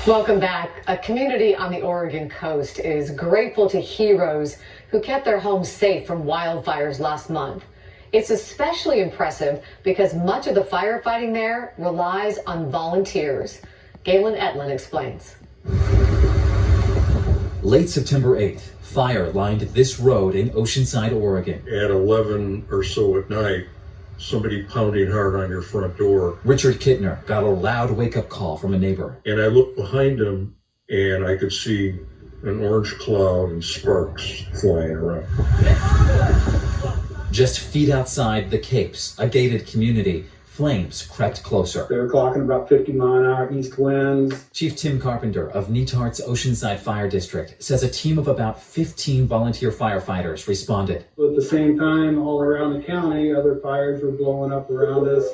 Welcome back. A community on the Oregon coast is grateful to heroes who kept their homes safe from wildfires last month. It's especially impressive because much of the firefighting there relies on volunteers. Galen Etlin explains. Late September 8th, fire lined this road in Oceanside, Oregon. At 11 or so at night, somebody pounding hard on your front door. Richard Kittner got a loud wake-up call from a neighbor. And I looked behind him and I could see an orange cloud and sparks flying around. Just feet outside the Capes, a gated community, flames crept closer. They were clocking about 50-mile-an-hour east winds. Chief Tim Carpenter of Netart's Oceanside Fire District says a team of about 15 volunteer firefighters responded. But at the same time, all around the county, other fires were blowing up around us.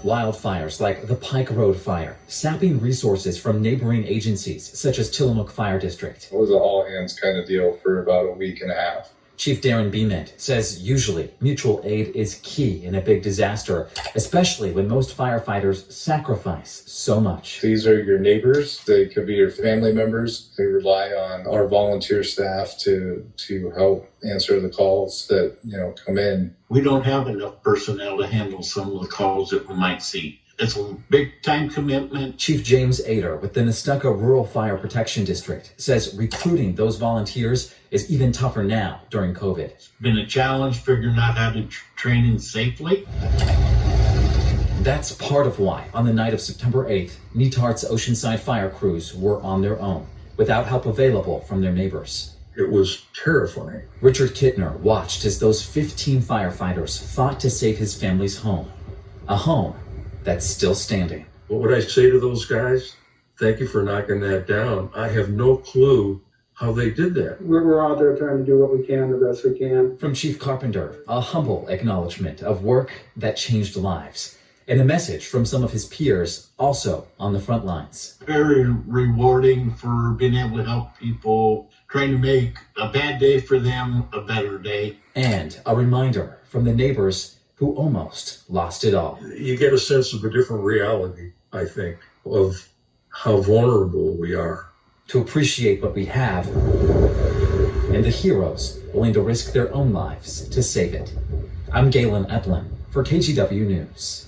Wildfires like the Pike Road fire, sapping resources from neighboring agencies such as Tillamook Fire District. It was an all-hands kind of deal for about a week and a half. Chief Darren Beament says usually mutual aid is key in a big disaster, especially when most firefighters sacrifice so much. These are your neighbors. They could be your family members. They rely on our volunteer staff to help answer the calls that, come in. We don't have enough personnel to handle some of the calls that we might see. It's a big time commitment. Chief James Ader with the Nestucca Rural Fire Protection District says recruiting those volunteers is even tougher now during COVID. It's been a challenge figuring out how to train in safely. That's part of why on the night of September 8th, Netart's Oceanside fire crews were on their own, without help available from their neighbors. It was terrifying. Richard Kittner watched as those 15 firefighters fought to save his family's home, a home that's still standing. What would I say to those guys? Thank you for knocking that down. I have no clue how they did that. We're out there trying to do what we can the best we can. From Chief Carpenter, a humble acknowledgement of work that changed lives, and a message from some of his peers also on the front lines. Very rewarding for being able to help people, trying to make a bad day for them a better day. And a reminder from the neighbors who almost lost it all. You get a sense of a different reality, I think, of how vulnerable we are. To appreciate what we have, and the heroes willing to risk their own lives to save it. I'm Galen Etlin for KGW News.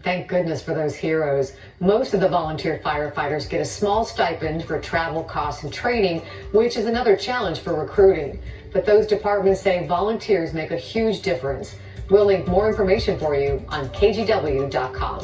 Thank goodness for those heroes. Most of the volunteer firefighters get a small stipend for travel costs and training, which is another challenge for recruiting. But those departments say volunteers make a huge difference. We'll link more information for you on KGW.com.